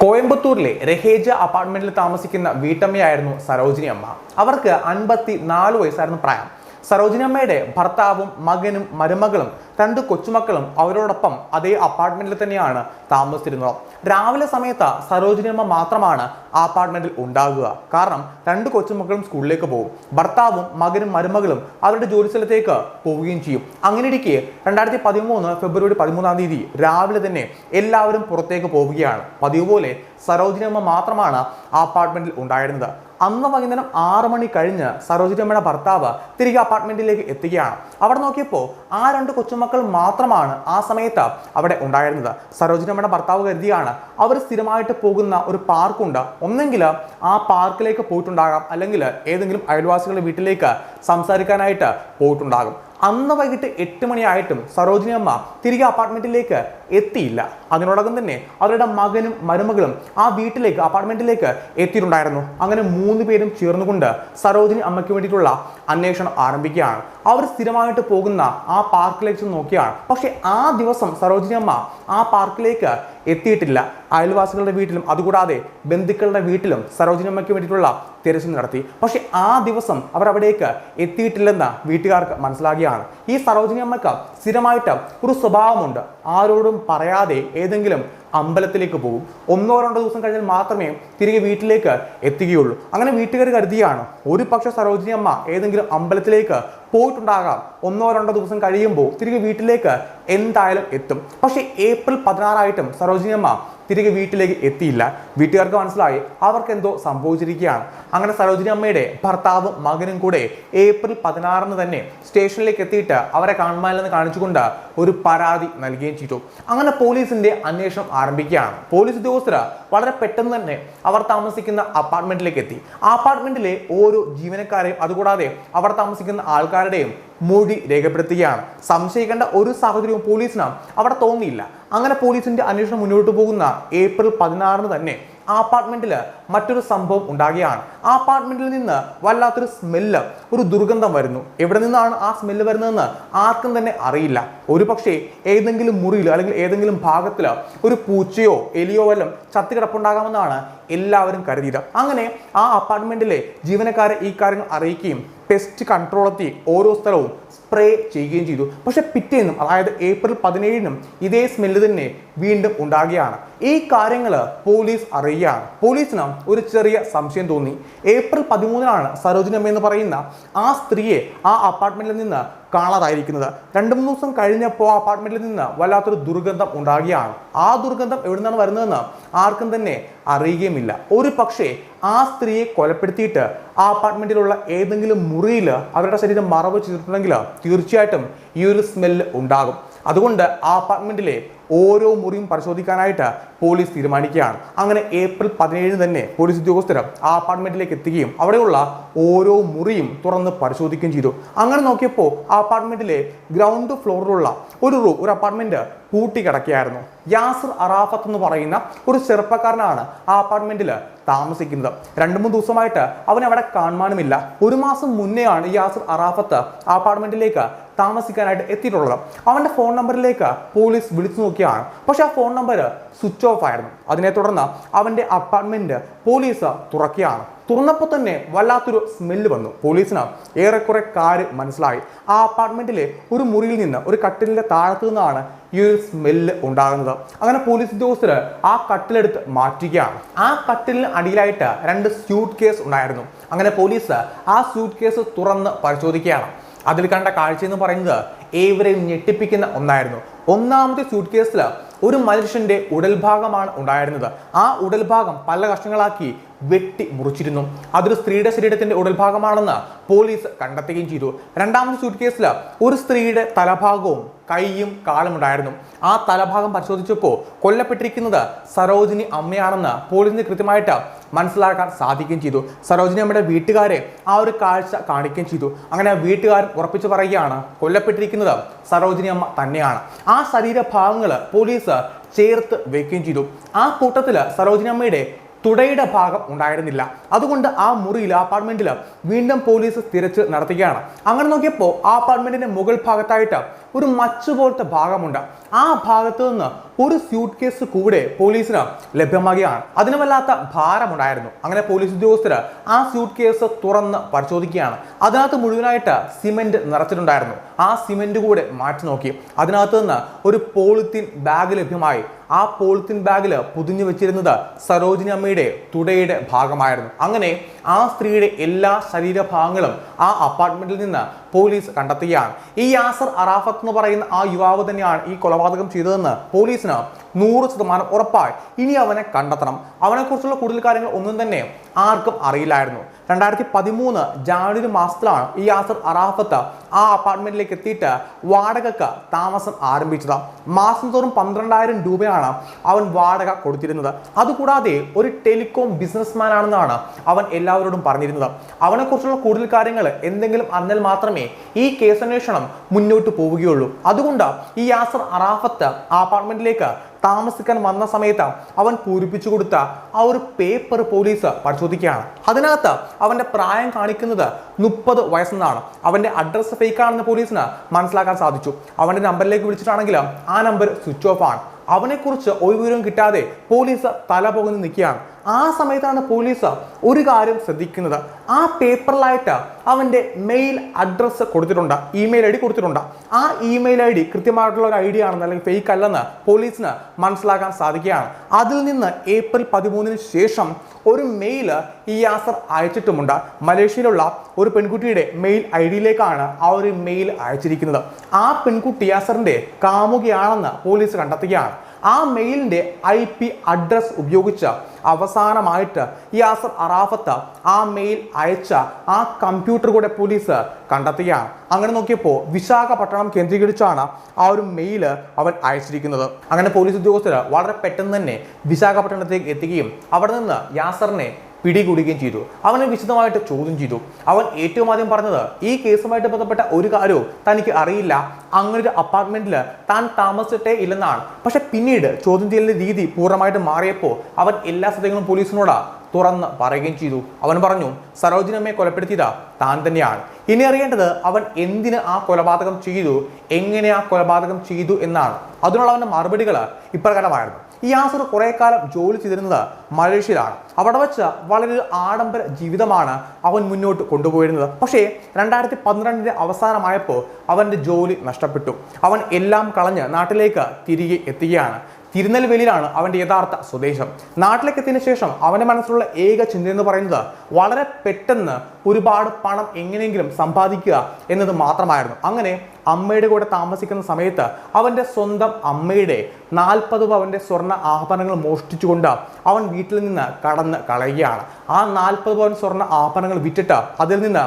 കോയമ്പത്തൂരിലെ രഹേജ അപ്പാർട്ട്മെന്റിൽ താമസിക്കുന്ന വീട്ടമ്മയായിരുന്നു സരോജിനി അമ്മ. അവർക്ക് 54 വയസ്സായിരുന്നു പ്രായം. സരോജിനി അമ്മയുടെ ഭർത്താവും മകനും മരുമകളും 2 കൊച്ചുമക്കളും അവരോടൊപ്പം അതേ അപ്പാർട്ട്മെന്റിൽ തന്നെയാണ് താമസിച്ചിരുന്നത്. രാവിലെ സമയത്ത് സരോജിനി അമ്മ മാത്രമാണ് ആ അപ്പാർട്ട്മെന്റിൽ ഉണ്ടാകുക. കാരണം 2 കൊച്ചുമക്കളും സ്കൂളിലേക്ക് പോകും. ഭർത്താവും മകനും മരുമകളും അവരുടെ ജോലി സ്ഥലത്തേക്ക് പോവുകയും ചെയ്യും. അങ്ങനെയിരിക്കെ 2013 ഫെബ്രുവരി 13 രാവിലെ തന്നെ എല്ലാവരും പുറത്തേക്ക് പോവുകയാണ്. പതിവ് പോലെ സരോജിനി അമ്മ മാത്രമാണ് ആ അപ്പാർട്ട്മെന്റിൽ ഉണ്ടായിരുന്നത്. അന്ന് വൈകുന്നേരം 6 മണി കഴിഞ്ഞ് സരോജിനി അമ്മയുടെ ഭർത്താവ് തിരികെ അപ്പാർട്ട്മെന്റിലേക്ക് എത്തുകയാണ്. അവിടെ നോക്കിയപ്പോൾ ആ 2 കൊച്ചുമക്കൾ മാത്രമാണ് ആ സമയത്ത് അവിടെ ഉണ്ടായിരുന്നത്. സരോജിനി അമ്മയുടെ ഭർത്താവ് കരുതിയാണ് അവർ സ്ഥിരമായിട്ട് പോകുന്ന ഒരു പാർക്കുണ്ട്, ഒന്നെങ്കിൽ ആ പാർക്കിലേക്ക് പോയിട്ടുണ്ടാകാം, അല്ലെങ്കിൽ ഏതെങ്കിലും അയൽവാസികളുടെ വീട്ടിലേക്ക് സംസാരിക്കാനായിട്ട് പോയിട്ടുണ്ടാകും. അന്ന് വൈകിട്ട് 8 മണിയായിട്ടും സരോജിനി അമ്മ തിരികെ അപ്പാർട്ട്മെന്റിലേക്ക് എത്തിയില്ല. അതിനോടകം തന്നെ അവരുടെ മകനും മരുമകളും ആ വീട്ടിലേക്ക് അപ്പാർട്ട്മെന്റിലേക്ക് എത്തിയിട്ടുണ്ടായിരുന്നു. അങ്ങനെ 3 പേരും ചേർന്നുകൊണ്ട് സരോജിനി അമ്മയ്ക്ക് വേണ്ടിയിട്ടുള്ള അന്വേഷണം ആരംഭിക്കുകയാണ്. അവർ സ്ഥിരമായിട്ട് പോകുന്ന ആ പാർക്കിലേക്ക് നോക്കിയാണ്. പക്ഷെ ആ ദിവസം സരോജിനി അമ്മ ആ പാർക്കിലേക്ക് എത്തിയിട്ടില്ല. അയൽവാസികളുടെ വീട്ടിലും അതുകൂടാതെ ബന്ധുക്കളുടെ വീട്ടിലും സരോജിനി അമ്മയ്ക്ക് വേണ്ടിയിട്ടുള്ള തിരച്ചിൽ നടത്തി. പക്ഷെ ആ ദിവസം അവർ അവിടേക്ക് എത്തിയിട്ടില്ലെന്ന് വീട്ടുകാർക്ക് മനസ്സിലാകുകയാണ്. ഈ സരോജിനി അമ്മയ്ക്ക് സ്ഥിരമായിട്ട് ഒരു സ്വഭാവമുണ്ട്. ആരോടും പറയാതെ ഏതെങ്കിലും അമ്പലത്തിലേക്ക് പോകും. 1-2 ദിവസം കഴിഞ്ഞാൽ മാത്രമേ തിരികെ വീട്ടിലേക്ക് എത്തുകയുള്ളൂ. അങ്ങനെ വീട്ടുകാർ കരുതിയാണ് ഒരു പക്ഷെ സരോജിനി അമ്മ ഏതെങ്കിലും അമ്പലത്തിലേക്ക് പോയിട്ടുണ്ടാകാം. 1-2 ദിവസം കഴിയുമ്പോൾ തിരികെ വീട്ടിലേക്ക് എന്തായാലും എത്തും. പക്ഷേ ഏപ്രിൽ 16 സരോജിനി അമ്മ തിരികെ വീട്ടിലേക്ക് എത്തിയില്ല. വീട്ടുകാർക്ക് മനസ്സിലായി അവർക്ക് എന്തോ സംഭവിച്ചിരിക്കുകയാണ്. അങ്ങനെ സരോജിനി അമ്മയുടെ ഭർത്താവും മകനും കൂടെ ഏപ്രിൽ 16 തന്നെ സ്റ്റേഷനിലേക്ക് എത്തിയിട്ട് അവരെ കാണുമാനില്ലെന്ന് കാണിച്ചുകൊണ്ട് ഒരു പരാതി നൽകുകയും ചെയ്തു. അങ്ങനെ പോലീസിന്റെ അന്വേഷണം ആരംഭിക്കുകയാണ്. പോലീസ് ഉദ്യോഗസ്ഥർ വളരെ പെട്ടെന്ന് തന്നെ അവർ താമസിക്കുന്ന അപ്പാർട്ട്മെന്റിലേക്ക് എത്തി. ആ അപ്പാർട്ട്മെന്റിലെ ഓരോ ജീവനക്കാരെയും അതുകൂടാതെ അവർ താമസിക്കുന്ന ആൾക്കാരുടെയും മൊഴി രേഖപ്പെടുത്തുകയാണ്. സംശയിക്കേണ്ട ഒരു സാഹചര്യവും പോലീസിന് അവിടെ തോന്നിയില്ല. അങ്ങനെ പോലീസിന്റെ അന്വേഷണം മുന്നോട്ട് പോകുന്ന ഏപ്രിൽ 16 തന്നെ ആ അപ്പാർട്ട്മെന്റിൽ മറ്റൊരു സംഭവം ഉണ്ടാകുകയാണ്. ആ അപ്പാർട്ട്മെന്റിൽ നിന്ന് വല്ലാത്തൊരു സ്മെല്ല്, ഒരു ദുർഗന്ധം വരുന്നു. എവിടെ നിന്നാണ് ആ സ്മെല്ല് വരുന്നതെന്ന് ആർക്കും തന്നെ അറിയില്ല. ഒരു പക്ഷേ ഏതെങ്കിലും മുറിയിൽ അല്ലെങ്കിൽ ഏതെങ്കിലും ഭാഗത്തിൽ ഒരു പൂച്ചയോ എലിയോ വല്ലതും ചത്തുകിടപ്പുണ്ടാകാമെന്നാണ് എല്ലാവരും കരുതിയത്. അങ്ങനെ ആ അപ്പാർട്ട്മെന്റിലെ ജീവനക്കാരെ ഈ കാര്യങ്ങൾ അറിയിക്കുകയും പെസ്റ്റ് കൺട്രോൾ എത്തി ഓരോ സ്ഥലവും സ്പ്രേ ചെയ്യുകയും ചെയ്തു. പക്ഷെ പിറ്റേന്നും, അതായത് ഏപ്രിൽ 17 ഇതേ സ്മെല്ല് തന്നെ വീണ്ടും ഉണ്ടാകുകയാണ്. ഈ കാര്യങ്ങൾ പോലീസ് അറിയുകയാണ്. പോലീസിന് ഒരു ചെറിയ സംശയം തോന്നി. ഏപ്രിൽ 13 സരോജിനി അമ്മ എന്ന് പറയുന്ന ആ സ്ത്രീയെ ആ അപ്പാർട്ട്മെന്റിൽ നിന്ന് കാണാതായിരിക്കുന്നത്. 2-3 ദിവസം കഴിഞ്ഞപ്പോൾ ആ അപ്പാർട്ട്മെന്റിൽ നിന്ന് വല്ലാത്തൊരു ദുർഗന്ധം ഉണ്ടാകുകയാണ്. ആ ദുർഗന്ധം എവിടെ നിന്നാണ് വരുന്നതെന്ന് ആർക്കും തന്നെ അറിയുകയുമില്ല. ഒരു പക്ഷേ ആ സ്ത്രീയെ കൊലപ്പെടുത്തിയിട്ട് ആ അപ്പാർട്ട്മെന്റിലുള്ള ഏതെങ്കിലും മുറിയിൽ അവരുടെ ശരീരം മറവ് ചെയ്തിട്ടുണ്ടെങ്കിൽ തീർച്ചയായിട്ടും ഈ ഒരു സ്മെല്ല് ഉണ്ടാകും. അതുകൊണ്ട് ആ അപ്പാർട്ട്മെന്റിലെ ഓരോ മുറിയും പരിശോധിക്കാനായിട്ട് പോലീസ് തീരുമാനിക്കുകയാണ്. അങ്ങനെ ഏപ്രിൽ 17 തന്നെ പോലീസ് ഉദ്യോഗസ്ഥർ ആ അപ്പാർട്ട്മെന്റിലേക്ക് എത്തുകയും അവിടെയുള്ള ഓരോ മുറിയും തുറന്ന് പരിശോധിക്കുകയും ചെയ്തു. അങ്ങനെ നോക്കിയപ്പോൾ ആ അപ്പാർട്ട്മെന്റിലെ ഗ്രൗണ്ട് ഫ്ലോറിലുള്ള ഒരു അപ്പാർട്ട്മെന്റ് പൂട്ടി കിടക്കുകയായിരുന്നു. യാസിർ അറാഫത്ത് എന്ന് പറയുന്ന ഒരു ചെറുപ്പക്കാരനാണ് ആ അപ്പാർട്ട്മെന്റിൽ താമസിക്കുന്നത്. 2-3 ദിവസമായിട്ട് അവൻ അവിടെ കാണുവാനുമില്ല. 1 മാസം മുന്നെയാണ് യാസിർ അറാഫത്ത് ആ അപ്പാർട്ട്മെന്റിലേക്ക് താമസിക്കാനായിട്ട് എത്തിയിട്ടുള്ളത്. അവന്റെ ഫോൺ നമ്പറിലേക്ക് പോലീസ് വിളിച്ചു നോക്കിയാണ്. പക്ഷെ ആ ഫോൺ നമ്പർ സ്വിച്ച് ഓഫ് ആയിരുന്നു. അതിനെ തുടർന്ന് അവന്റെ അപ്പാർട്ട്മെന്റ് പോലീസ് തുറക്കുകയാണ്. തുറന്നപ്പോൾ തന്നെ വല്ലാത്തൊരു സ്മെല്ല് വന്നു. പോലീസിന് ഏറെക്കുറെ കാര്യം മനസ്സിലായി. ആ അപ്പാർട്ട്മെന്റിലെ ഒരു മുറിയിൽ നിന്ന്, ഒരു കട്ടിലിന്റെ താഴത്തു നിന്നാണ് ഈ ഒരു സ്മെല്ല് ഉണ്ടാകുന്നത്. അങ്ങനെ പോലീസ് ഉദ്യോഗസ്ഥർ ആ കട്ടിലെടുത്ത് മാറ്റുകയാണ്. ആ കട്ടിലിന് അടിയിലായിട്ട് 2 സ്യൂട്ട് കേസ് ഉണ്ടായിരുന്നു. അങ്ങനെ പോലീസ് ആ സ്യൂട്ട് കേസ് തുറന്ന് പരിശോധിക്കുകയാണ്. അതിൽ കണ്ട കാഴ്ച എന്ന് പറയുന്നത് ഏവരെയും ഞെട്ടിപ്പിക്കുന്ന ഒന്നായിരുന്നു. ഒന്നാമത്തെ സ്യൂട്ട് കേസിൽ ഒരു മനുഷ്യന്റെ ഉടൽഭാഗമാണ് ഉണ്ടായിരുന്നത്. ആ ഉടൽഭാഗം പല കഷ്ണങ്ങളാക്കി വെട്ടി മുറിച്ചിരുന്നു. അതൊരു സ്ത്രീയുടെ ശരീരത്തിന്റെ ഉടൽഭാഗമാണെന്ന് പോലീസ് കണ്ടെത്തുകയും ചെയ്തു. രണ്ടാമത്തെ സ്യൂട്ട് കേസിൽ ഒരു സ്ത്രീയുടെ തലഭാഗവും കൈയും കാലും ഉണ്ടായിരുന്നു. ആ തലഭാഗം പരിശോധിച്ചപ്പോൾ കൊല്ലപ്പെട്ടിരിക്കുന്നത് സരോജിനി അമ്മയാണെന്ന് പോലീസിന് കൃത്യമായിട്ട് മനസ്സിലാക്കാൻ സാധിക്കുകയും ചെയ്തു. സരോജിനി അമ്മയുടെ വീട്ടുകാരെ ആ ഒരു കാഴ്ച കാണിക്കുകയും ചെയ്തു. അങ്ങനെ വീട്ടുകാർ ഉറപ്പിച്ചു പറയുകയാണ് കൊല്ലപ്പെട്ടിരിക്കുന്നത് സരോജിനി അമ്മ തന്നെയാണ്. ആ ശരീരഭാഗങ്ങൾ പോലീസ് ചേർത്ത് വെക്കുകയും ചെയ്തു. ആ കൂട്ടത്തിൽ സരോജിനി അമ്മയുടെ തുടയുടെ ഭാഗം ഉണ്ടായിരുന്നില്ല. അതുകൊണ്ട് ആ മുറിയിൽ, ആ അപ്പാർട്ട്മെന്റിൽ വീണ്ടും പോലീസ് തിരച്ചിൽ നടത്തുകയാണ്. അങ്ങനെ നോക്കിയപ്പോൾ ആ അപ്പാർട്ട്മെന്റിന്റെ മുകൾ ഭാഗത്തായിട്ട് ഒരു മച്ച് പോലത്തെ ഭാഗമുണ്ട്. ആ ഭാഗത്ത് നിന്ന് ഒരു സ്യൂട്ട് കേസ് കൂടെ പോലീസിന് ലഭ്യമാകുകയാണ്. അതിന് വല്ലാത്ത ഭാരമുണ്ടായിരുന്നു. അങ്ങനെ പോലീസ് ഉദ്യോഗസ്ഥർ ആ സ്യൂട്ട് കേസ് തുറന്ന് പരിശോധിക്കുകയാണ്. അതിനകത്ത് മുഴുവനായിട്ട് സിമെന്റ് നിറച്ചിട്ടുണ്ടായിരുന്നു. ആ സിമെന്റ് കൂടെ മാറ്റി നോക്കി. അതിനകത്ത് നിന്ന് ഒരു പോളിത്തീൻ ബാഗ് ലഭ്യമായി. ആ പോളിത്തീൻ ബാഗിൽ പൊതിഞ്ഞു വെച്ചിരുന്നത് സരോജിനി അമ്മയുടെ തുടയുടെ ഭാഗമായിരുന്നു. അങ്ങനെ ആ സ്ത്രീയുടെ എല്ലാ ശരീരഭാഗങ്ങളും ആ അപ്പാർട്ട്മെന്റിൽ നിന്ന് പോലീസ് കണ്ടെത്തുകയാണ്. ഈ യാസർ അറാഫത്ത് എന്ന് പറയുന്ന ആ യുവാവ് തന്നെയാണ് ഈ കൊലപാതകം ചെയ്തതെന്ന് പോലീസിന് 100% ഉറപ്പായി. ഇനി അവനെ കണ്ടെത്തണം. അവനെക്കുറിച്ചുള്ള കൂടുതൽ കാര്യങ്ങൾ ഒന്നും തന്നെ ആർക്കും അറിയില്ലായിരുന്നു. 2013 ജാനുവരി മാസത്തിലാണ് ഈ യാസർ അറാഫത്ത് ആ അപ്പാർട്ട്മെന്റിലേക്ക് എത്തിയിട്ട് വാടകയ്ക്ക് താമസം ആരംഭിച്ചത്. മാസം തോറും 12,000 രൂപയാണ് അവൻ വാടക കൊടുത്തിരുന്നത്. അതുകൂടാതെ ഒരു ടെലികോം ബിസിനസ്മാൻ ആണെന്നാണ് അവൻ എല്ലാവരോടും പറഞ്ഞിരുന്നത്. അവനെക്കുറിച്ചുള്ള കൂടുതൽ കാര്യങ്ങൾ എന്തെങ്കിലും അറിഞ്ഞാൽ മാത്രമേ ഈ കേസന്വേഷണം മുന്നോട്ട് പോവുകയുള്ളൂ. അതുകൊണ്ട് ഈ യാസർ അറാഫത്ത് ആ അപ്പാർട്ട്മെന്റിലേക്ക് താമസിക്കാൻ വന്ന സമയത്ത് അവൻ പൂരിപ്പിച്ചു കൊടുത്ത ആ ഒരു പേപ്പർ പോലീസ് പരിശോധിക്കുകയാണ്. അതിനകത്ത് അവന്റെ പ്രായം കാണിക്കുന്നത് 30 വയസ്സെന്നാണ്. അവന്റെ അഡ്രസ്സ് ഫേക്ക് ആണെന്ന് പോലീസിന് മനസ്സിലാക്കാൻ സാധിച്ചു. അവന്റെ നമ്പറിലേക്ക് വിളിച്ചിട്ടാണെങ്കിൽ ആ നമ്പർ സ്വിച്ച് ഓഫ് ആണ്. അവനെക്കുറിച്ച് ഒരു വിവരവും കിട്ടാതെ പോലീസ് തല പുകഞ്ഞ് നിൽക്കുകയാണ്. ആ സമയത്താണ് പോലീസ് ഒരു കാര്യം ശ്രദ്ധിക്കുന്നത്. ആ പേപ്പറിലായിട്ട് അവന്റെ മെയിൽ അഡ്രസ്സ് കൊടുത്തിട്ടുണ്ട്, ഇമെയിൽ ID കൊടുത്തിട്ടുണ്ട്. ആ ഇമെയിൽ ID കൃത്യമായിട്ടുള്ള ഒരു ഐഡിയ ആണെന്ന് അല്ലെങ്കിൽ ഫേക്ക് അല്ലെന്ന് പോലീസിന് മനസ്സിലാക്കാൻ സാധിക്കുകയാണ്. അതിൽ നിന്ന് ഏപ്രിൽ 13 ശേഷം ഒരു മെയിൽ ഈ യാസർ അയച്ചിട്ടുമുണ്ട്. മലേഷ്യയിലുള്ള ഒരു പെൺകുട്ടിയുടെ മെയിൽ ID-യിലേക്കാണ് ആ ഒരു മെയിൽ അയച്ചിരിക്കുന്നത്. ആ പെൺകുട്ടി യാസറിന്റെ കാമുകിയാണെന്ന് പോലീസ് കണ്ടെത്തുകയാണ്. ആ മെയിലിന്റെ IP അഡ്രസ് ഉപയോഗിച്ച് അവസാനമായിട്ട് യാസർ അറാഫത്ത് ആ മെയിൽ അയച്ച ആ കമ്പ്യൂട്ടർ കൂടെ പോലീസ് കണ്ടെത്തുകയാണ്. അങ്ങനെ നോക്കിയപ്പോൾ വിശാഖപട്ടണം കേന്ദ്രീകരിച്ചാണ് ആ ഒരു മെയിൽ അവൻ അയച്ചിരിക്കുന്നത്. അങ്ങനെ പോലീസ് ഉദ്യോഗസ്ഥർ വളരെ പെട്ടെന്ന് തന്നെ വിശാഖപട്ടണത്തേക്ക് എത്തുകയും അവിടെ നിന്ന് യാസറിനെ പിടികൂടുകയും ചെയ്തു. അവനെ വിശദമായിട്ട് ചോദ്യം ചെയ്തു. അവൻ ഏറ്റവും ആദ്യം പറഞ്ഞത് ഈ കേസുമായിട്ട് ബന്ധപ്പെട്ട ഒരു കാര്യവും തനിക്ക് അറിയില്ല, അങ്ങനൊരു അപ്പാർട്ട്മെന്റിൽ താൻ താമസിച്ചിട്ടേ ഇല്ലെന്നാണ്. പക്ഷെ പിന്നീട് ചോദ്യം ചെയ്യലിന്റെ രീതി പൂർണ്ണമായിട്ട് മാറിയപ്പോൾ അവൻ എല്ലാ സത്യങ്ങളും പോലീസിനോട് തുറന്ന് പറയുകയും ചെയ്തു. അവൻ പറഞ്ഞു സരോജിനി അമ്മയെ കൊലപ്പെടുത്തിയത് താൻ തന്നെയാണ്. ഇനി അറിയേണ്ടത് അവൻ എന്തിന് ആ കൊലപാതകം ചെയ്തു, എങ്ങനെ ആ കൊലപാതകം ചെയ്തു എന്നാണ്. അതിനുള്ള അവന്റെ മറുപടികൾ ഇപ്രകാരമായിരുന്നു. ഈ യാസർ കുറെ കാലം ജോലി ചെയ്തിരുന്നത് മലേഷ്യയിലാണ്. അവിടെ വെച്ച് വളരെ ആഡംബര ജീവിതമാണ് അവൻ മുന്നോട്ട് കൊണ്ടുപോയിരുന്നത്. പക്ഷേ 2012 അവസാനമായപ്പോൾ അവന്റെ ജോലി നഷ്ടപ്പെട്ടു. അവൻ എല്ലാം കളഞ്ഞ് നാട്ടിലേക്ക് തിരികെ എത്തുകയാണ്. തിരുനെൽവേലിയിലാണ് അവന്റെ യഥാർത്ഥ സ്വദേശം. നാട്ടിലേക്ക് എത്തിയതിനു ശേഷം അവന്റെ മനസ്സിലുള്ള ഏക ചിന്ത എന്ന് പറയുന്നത് വളരെ പെട്ടെന്ന് ഒരുപാട് പണം എങ്ങനെയെങ്കിലും സമ്പാദിക്കുക എന്നത് മാത്രമായിരുന്നു. അങ്ങനെ അമ്മയുടെ കൂടെ താമസിക്കുന്ന സമയത്ത് അവന്റെ സ്വന്തം അമ്മയുടെ 40 പവന്റെ സ്വർണ്ണ ആഭരണങ്ങൾ മോഷ്ടിച്ചുകൊണ്ട് അവൻ വീട്ടിൽ നിന്ന് കടന്ന് കളയുകയാണ്. ആ 40 പവൻ സ്വർണ്ണ ആഭരണങ്ങൾ വിറ്റിട്ട് അതിൽ നിന്ന്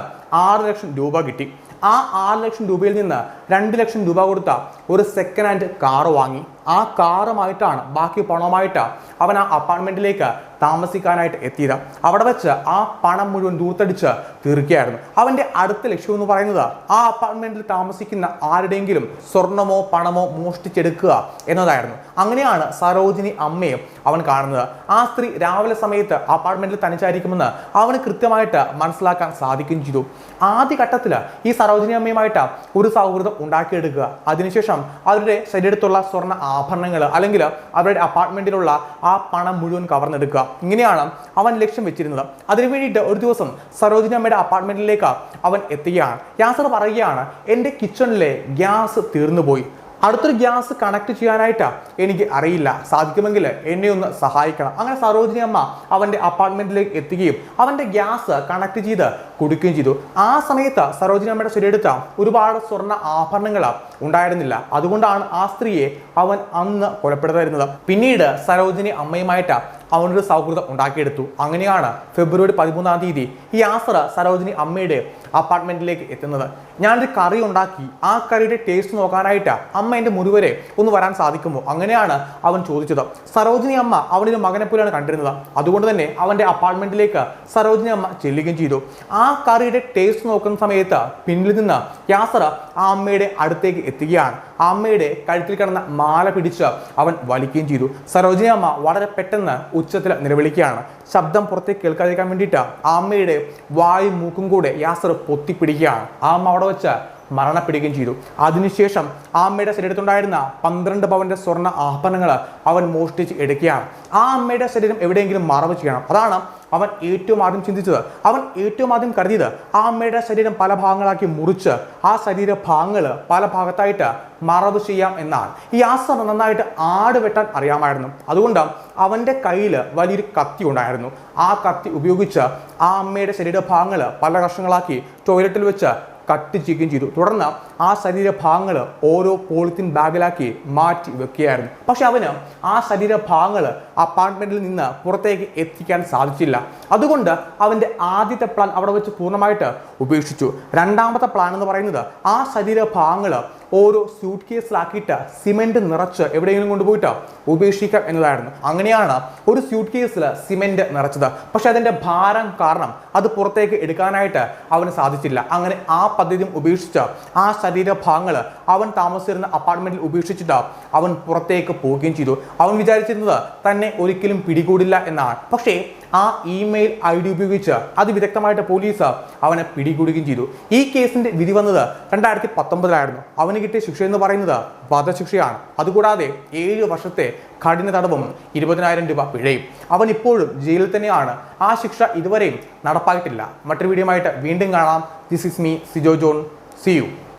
6 ലക്ഷം രൂപ കിട്ടി. ആ 6 ലക്ഷം രൂപയിൽ നിന്ന് 2 ലക്ഷം രൂപ കൊടുത്ത ഒരു സെക്കൻഡ് ഹാൻഡ് കാറ് വാങ്ങി. ആ കാറുമായിട്ടാണ് ബാക്കി പണവുമായിട്ട് അവൻ ആ അപ്പാർട്ട്മെന്റിലേക്ക് താമസിക്കാനായിട്ട് എത്തിയത്. അവിടെ വെച്ച് ആ പണം മുഴുവൻ ദൂർത്തടിച്ച് തീർക്കുകയായിരുന്നു. അവന്റെ അടുത്ത ലക്ഷ്യം എന്ന് പറയുന്നത് ആ അപ്പാർട്ട്മെന്റിൽ താമസിക്കുന്ന ആരുടെയെങ്കിലും സ്വർണമോ പണമോ മോഷ്ടിച്ചെടുക്കുക എന്നതായിരുന്നു. അങ്ങനെയാണ് സരോജിനി അമ്മയെ അവൻ കാണുന്നത്. ആ സ്ത്രീ രാവിലെ സമയത്ത് അപ്പാർട്ട്മെന്റിൽ തനിച്ചായിരിക്കുമെന്ന് അവന് കൃത്യമായിട്ട് മനസ്സിലാക്കാൻ സാധിക്കുകയും ചെയ്തു. ആദ്യഘട്ടത്തിൽ ഈ സരോജിനി അമ്മയുമായിട്ട് ഒരു സൗഹൃദം ഉണ്ടാക്കിയെടുക്കുക, അതിനുശേഷം അവരുടെ ശരീരത്തുള്ള സ്വർണ്ണ ആഭരണങ്ങൾ അല്ലെങ്കിൽ അവരുടെ അപ്പാർട്ട്മെന്റിലുള്ള ആ പണം മുഴുവൻ കവർന്നെടുക്കുക. ഇങ്ങനെയാണ് അവൻ ലക്ഷ്യം വെച്ചിരുന്നത്. അതിനു വേണ്ടിയിട്ട് ഒരു ദിവസം സരോജിനി അമ്മയുടെ അപ്പാർട്ട്മെന്റിലേക്ക് അവൻ എത്തുകയാണ്. യാസർ പറയുകയാണ്, എൻ്റെ കിച്ചണിലെ ഗ്യാസ് തീർന്നുപോയി, അടുത്തൊരു ഗ്യാസ് കണക്ട് ചെയ്യാനായിട്ട് എനിക്ക് അറിയില്ല, സാധിക്കുമെങ്കിൽ എന്നെ ഒന്ന് സഹായിക്കണം. അങ്ങനെ സരോജിനി അമ്മ അവന്റെ അപ്പാർട്ട്മെന്റിലേക്ക് എത്തുകയും അവന്റെ ഗ്യാസ് കണക്ട് ചെയ്ത് കൊടുക്കുകയും ചെയ്തു. ആ സമയത്ത് സരോജിനി അമ്മയുടെ ശരീരത്ത് ഒരുപാട് സ്വർണ്ണ ആഭരണങ്ങൾ ഉണ്ടായിരുന്നില്ല. അതുകൊണ്ടാണ് ആ സ്ത്രീയെ അവൻ അന്ന് കൊലപ്പെടുത്തായിരുന്നത്. പിന്നീട് സരോജിനി അമ്മയുമായിട്ട് അവനൊരു സൗഹൃദം ഉണ്ടാക്കിയെടുത്തു. അങ്ങനെയാണ് ഫെബ്രുവരി 13 ഈ യാസർ സരോജിനി അമ്മയുടെ അപ്പാർട്ട്മെന്റിലേക്ക് എത്തുന്നത്. ഞാനൊരു കറി ഉണ്ടാക്കി, ആ കറിയുടെ ടേസ്റ്റ് നോക്കാനായിട്ട് അമ്മ എൻ്റെ മുറിവരെ ഒന്ന് വരാൻ സാധിക്കുമോ? അങ്ങനെയാണ് അവൻ ചോദിച്ചത്. സരോജിനി അമ്മ അവനൊരു മകനെ പോലെയാണ് കണ്ടിരുന്നത്. അതുകൊണ്ട് തന്നെ അവന്റെ അപ്പാർട്ട്മെന്റിലേക്ക് സരോജിനി അമ്മ ചെല്ലുകയും ചെയ്തു. ആ കറിയുടെ ടേസ്റ്റ് നോക്കുന്ന സമയത്ത് പിന്നിൽ നിന്ന് യാസർ ആ അമ്മയുടെ അടുത്തേക്ക് എത്തുകയാണ്. ആ അമ്മയുടെ കഴുത്തിൽ കിടന്ന മാല പിടിച്ച് അവൻ വലിക്കുകയും ചെയ്തു. സരോജിനി അമ്മ വളരെ പെട്ടെന്ന് ഉച്ചത്തിൽ നിലവിളിക്കുകയാണ്. ശബ്ദം പുറത്തേക്ക് കേൾക്കാതിരിക്കാൻ വേണ്ടിയിട്ട് ആ അമ്മയുടെ വായും മൂക്കും കൂടെ യാസർ പൊത്തിപ്പിടിക്കുകയാണ്. ആ അമ്മ അവിടെ വെച്ച് മരണപ്പെടുകയും ചെയ്തു. അതിനുശേഷം ആ അമ്മയുടെ ശരീരത്തുണ്ടായിരുന്ന 12 പവന്റെ സ്വർണ്ണ ആഭരണങ്ങൾ അവൻ മോഷ്ടിച്ച് എടുക്കുകയാണ്. ആ അമ്മയുടെ ശരീരം എവിടെയെങ്കിലും മറവ് ചെയ്യണം. അതാണ് അവൻ ഏറ്റവും ആദ്യം ചിന്തിച്ചത്. അവൻ ഏറ്റവും ആദ്യം കരുതിയത് ആ അമ്മയുടെ ശരീരം പല ഭാഗങ്ങളാക്കി മുറിച്ച് ആ ശരീരഭാഗങ്ങൾ പല ഭാഗത്തായിട്ട് മറവ് ചെയ്യാം എന്നാണ്. ഈ യാസർ നന്നായിട്ട് ആട് വെട്ടാൻ അറിയാമായിരുന്നു. അതുകൊണ്ട് അവൻ്റെ കയ്യിൽ വലിയൊരു കത്തി ഉണ്ടായിരുന്നു. ആ കത്തി ഉപയോഗിച്ച് ആ അമ്മയുടെ ശരീരഭാഗങ്ങൾ പല കഷ്ണങ്ങളാക്കി ടോയ്ലറ്റിൽ വെച്ച് കട്ട് ചെയ്യുകയും ചെയ്തു. തുടർന്ന് ആ ശരീരഭാഗങ്ങൾ ഓരോ പോളിത്തീൻ ബാഗിലാക്കി മാറ്റി വെക്കുകയായിരുന്നു. പക്ഷെ അവന് ആ ശരീരഭാഗങ്ങൾ അപ്പാർട്ട്മെന്റിൽ നിന്ന് പുറത്തേക്ക് എത്തിക്കാൻ സാധിച്ചില്ല. അതുകൊണ്ട് അവൻ്റെ ആദ്യത്തെ പ്ലാൻ അവിടെ വെച്ച് പൂർണ്ണമായിട്ട് ഉപേക്ഷിച്ചു. രണ്ടാമത്തെ പ്ലാൻ എന്ന് പറയുന്നത് ആ ശരീരഭാഗങ്ങൾ ഓരോ സ്യൂട്ട് കേസിലാക്കിയിട്ട് സിമെന്റ് നിറച്ച് എവിടെയെങ്കിലും കൊണ്ടുപോയിട്ട് ഉപേക്ഷിക്കാം എന്നതായിരുന്നു. അങ്ങനെയാണ് ഒരു സ്യൂട്ട് കേസിൽ സിമെന്റ് നിറച്ചത്. പക്ഷെ അതിൻ്റെ ഭാരം കാരണം അത് പുറത്തേക്ക് എടുക്കാനായിട്ട് അവന് സാധിച്ചില്ല. അങ്ങനെ ആ പദ്ധതിയും ഉപേക്ഷിച്ച് ആ ശരീരഭാഗങ്ങൾ അവൻ താമസിച്ചിരുന്ന അപ്പാർട്ട്മെന്റിൽ ഉപേക്ഷിച്ചിട്ട് അവൻ പുറത്തേക്ക് പോവുകയും ചെയ്തു. അവൻ വിചാരിച്ചിരുന്നത് തന്നെ ഒരിക്കലും പിടികൂടില്ല എന്നാണ്. പക്ഷേ ആ ഇമെയിൽ ID ഉപയോഗിച്ച് അതിവിദഗ്ധമായിട്ട് പോലീസ് അവനെ പിടികൂടുകയും ചെയ്തു. ഈ കേസിന്റെ വിധി വന്നത് 2019 അവന് കിട്ടിയ ശിക്ഷ എന്ന് പറയുന്നത് വധശിക്ഷയാണ്. അതുകൂടാതെ 7 വർഷത്തെ കഠിന തടവും 20,000 രൂപ പിഴയും. അവൻ ഇപ്പോഴും ജയിലിൽ തന്നെയാണ്. ആ ശിക്ഷ ഇതുവരെയും നടപ്പായിട്ടില്ല. മറ്റൊരു വീഡിയോ ആയിട്ട് വീണ്ടും കാണാം. This is me Sijo John. See U.